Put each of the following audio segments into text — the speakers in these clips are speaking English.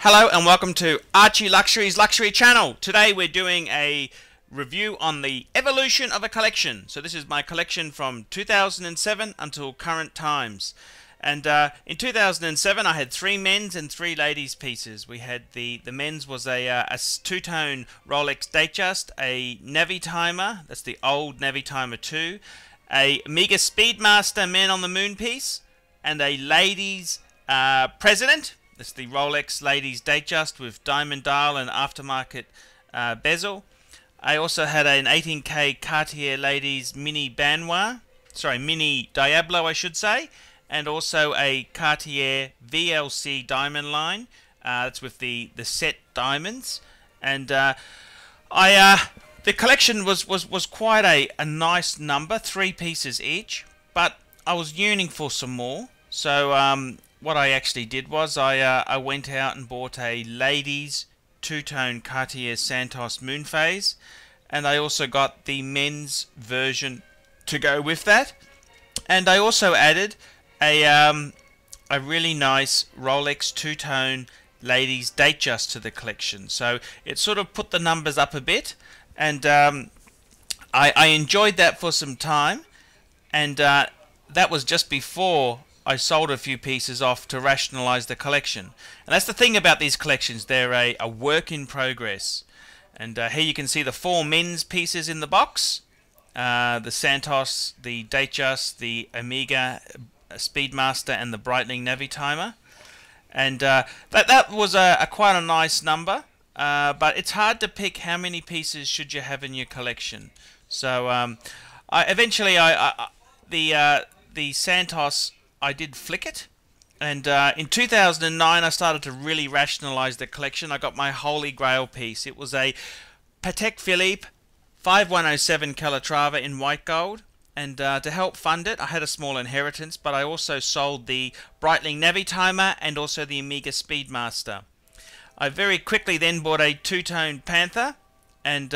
Hello and welcome to Archie Luxury's Luxury Channel. Today we're doing a review on the evolution of a collection. So this is my collection from 2007 until current times. And in 2007 I had 3 men's and 3 ladies pieces. We had the men's was a two-tone Rolex Datejust, a Navy Timer, that's the old Navy Timer 2, a Omega Speedmaster Man on the Moon piece, and a ladies President. It's the Rolex Ladies Datejust with diamond dial and aftermarket bezel. I also had an 18K Cartier Ladies Mini Mini Diablo I should say, and also a Cartier VLC diamond line. That's with the set diamonds, and the collection was quite a nice number, 3 pieces each, but I was yearning for some more. So what I actually did was I went out and bought a ladies two-tone Cartier Santos Moonphase, and I also got the men's version to go with that, and I also added a really nice Rolex two-tone ladies Datejust to the collection. So it sort of put the numbers up a bit, and I enjoyed that for some time, and that was just before I sold a few pieces off to rationalize the collection. And that's the thing about these collections, they're a work in progress. And here you can see the 4 men's pieces in the box, the Santos, the Datejust, the Omega Speedmaster, and the Breitling Navy Timer. And that was quite a nice number, but it's hard to pick how many pieces should you have in your collection. So eventually the Santos, I did flick it, and in 2009 I started to really rationalize the collection. I got my holy grail piece. It was a Patek Philippe 5107 Calatrava in white gold, and to help fund it I had a small inheritance, but I also sold the Breitling Navy Timer and also the Omega Speedmaster. I very quickly then bought a two-tone Panther, and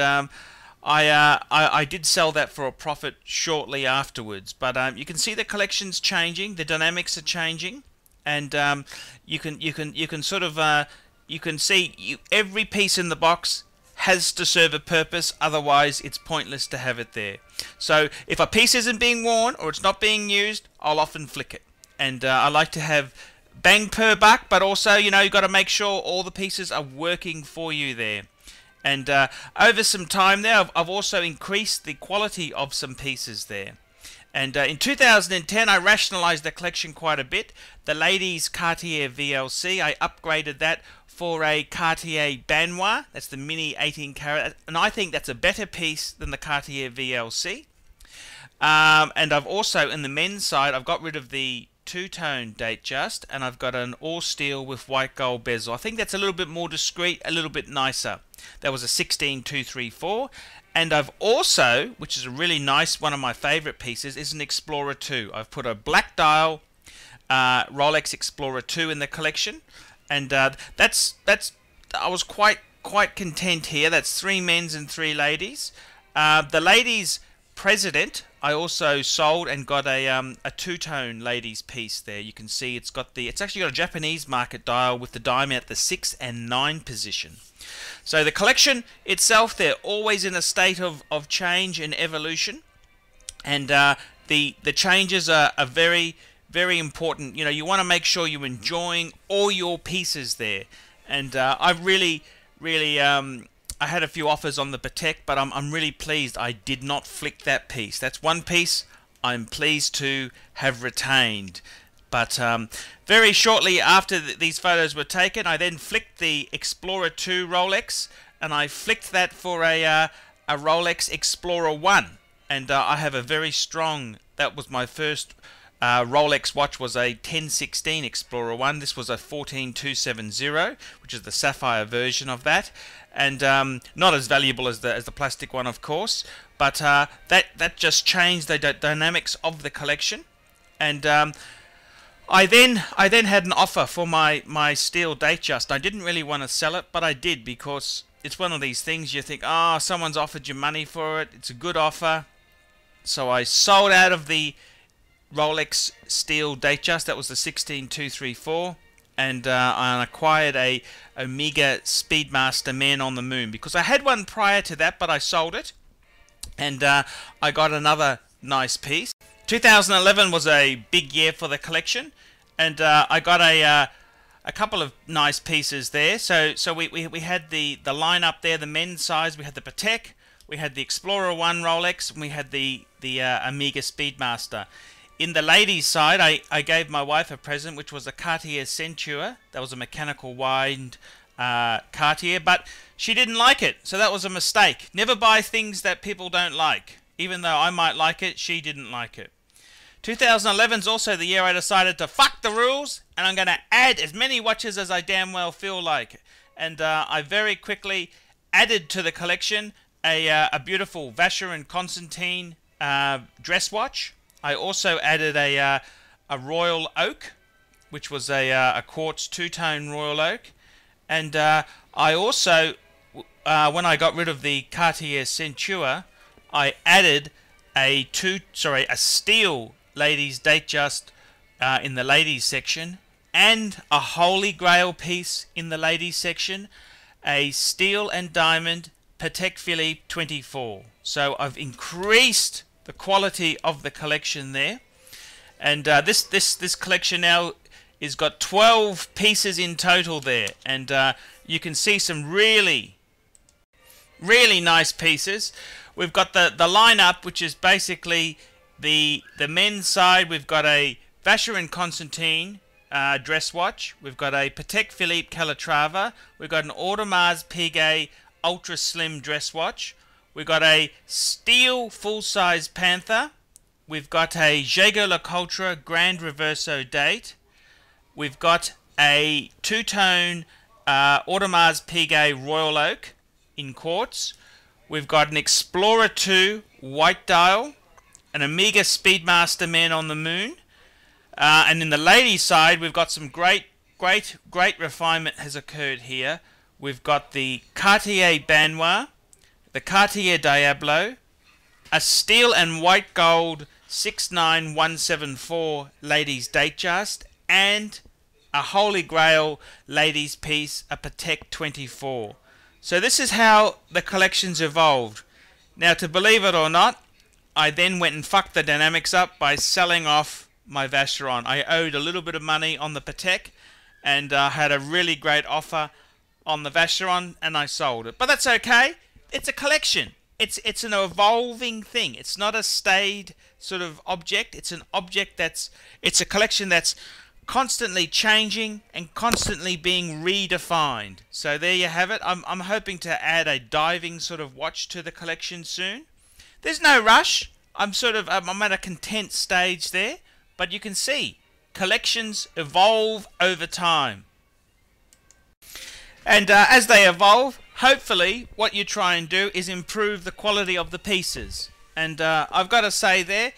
I did sell that for a profit shortly afterwards, but you can see the collection's changing, the dynamics are changing, and you can sort of you can see every piece in the box has to serve a purpose, otherwise it's pointless to have it there. So if a piece isn't being worn or it's not being used, I'll often flick it, and I like to have bang per buck, but also you've got to make sure all the pieces are working for you there. And over some time there, I've also increased the quality of some pieces there. And in 2010, I rationalized the collection quite a bit. The ladies Cartier VLC, I upgraded that for a Cartier Banois. That's the mini 18 carat, and I think that's a better piece than the Cartier VLC. And I've also, in the men's side, I've got rid of the two-tone Datejust, and I've got an all steel with white gold bezel. I think that's a little bit more discreet, a little bit nicer. That was a 16234, and I've also, which is a really nice, one of my favorite pieces, is an Explorer 2. I've put a black dial Rolex Explorer 2 in the collection, and that's I was quite content here. That's 3 men's and 3 ladies. The ladies President I also sold and got a two-tone ladies piece there. You can see it's actually got a Japanese market dial with the diamond at the 6 and 9 position. So the collection itself, they're always in a state of change and evolution, and the changes are very, very important. You want to make sure you're enjoying all your pieces there, and I've really I had a few offers on the Patek, but I'm really pleased I did not flick that piece. That's one piece I'm pleased to have retained. But very shortly after these photos were taken, I then flicked the Explorer 2 Rolex, and I flicked that for a Rolex Explorer 1. And I have a very strong, that was my first Rolex watch, was a 1016 Explorer 1. This was a 14270, which is the sapphire version of that, and not as valuable as the plastic one, of course, but that just changed the dynamics of the collection. And I then had an offer for my steel Datejust. I didn't really want to sell it, but I did, because it's one of these things you think, oh, someone's offered you money for it, it's a good offer. So I sold out of the Rolex steel Datejust. That was the 16234, and I acquired a Omega Speedmaster Man on the Moon, because I had one prior to that, but I sold it, and I got another nice piece. 2011 was a big year for the collection, and I got a couple of nice pieces there. So we had the lineup there, the men's size. We had the Patek, we had the Explorer 1 Rolex, and we had the Omega Speedmaster. In the ladies' side, I gave my wife a present, which was a Cartier Centaur. That was a mechanical wind Cartier, but she didn't like it, so that was a mistake. Never buy things that people don't like. Even though I might like it, she didn't like it. 2011 is also the year I decided to fuck the rules, and I'm going to add as many watches as I damn well feel like. And I very quickly added to the collection a beautiful Vacheron Constantin dress watch. I also added a Royal Oak, which was a quartz two-tone Royal Oak. And I also, when I got rid of the Cartier Centaur, I added a steel ladies Datejust in the ladies section, and a Holy Grail piece in the ladies section, a steel and diamond Patek Philippe 24. So I've increased the quality of the collection there, and this collection now is got 12 pieces in total there, and you can see some really nice pieces. We've got the lineup, which is basically the men's side. We've got a Vacheron Constantin dress watch. We've got a Patek Philippe Calatrava. We've got an Audemars Piguet ultra slim dress watch. We've got a steel full-size Panther. We've got a Jaeger-LeCoultre Grand Reverso date. We've got a two-tone Audemars Piguet Royal Oak in quartz. We've got an Explorer 2 white dial, an Omega Speedmaster Man on the Moon, and in the ladies' side, we've got some great refinement has occurred here. We've got the Cartier Banois, the Cartier Diablo, a steel and white gold 69174 ladies Datejust, and a Holy Grail ladies piece, a Patek 24. So this is how the collection's evolved. Now, to believe it or not, I then went and fucked the dynamics up by selling off my Vacheron. I owed a little bit of money on the Patek, and had a really great offer on the Vacheron, and I sold it. But that's okay. It's a collection. It's an evolving thing. It's not a staid sort of object. It's an object it's a collection that's constantly changing and constantly being redefined. So there you have it. I'm hoping to add a diving sort of watch to the collection soon. There's no rush. I'm at a content stage there, but you can see collections evolve over time. And as they evolve, hopefully what you try and do is improve the quality of the pieces. And I've got to say there,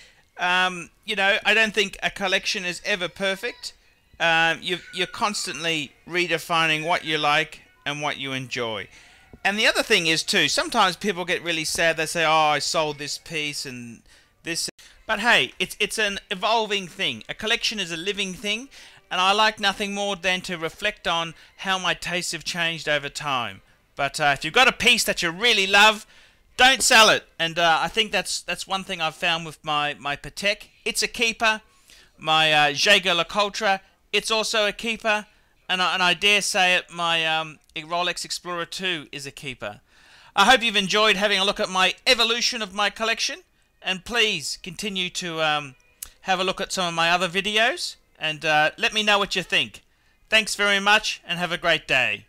you know, I don't think a collection is ever perfect. You're constantly redefining what you like and what you enjoy. And the other thing is too, sometimes people get really sad. They say, oh, I sold this piece and this. But hey, it's an evolving thing. A collection is a living thing, and I like nothing more than to reflect on how my tastes have changed over time. But if you've got a piece that you really love, don't sell it. And I think that's one thing I've found with my Patek. It's a keeper. My Jaeger-LeCoultre, it's also a keeper. And I dare say it, my Rolex Explorer 2 is a keeper. I hope you've enjoyed having a look at my evolution of my collection. And please continue to have a look at some of my other videos. And let me know what you think. Thanks very much and have a great day.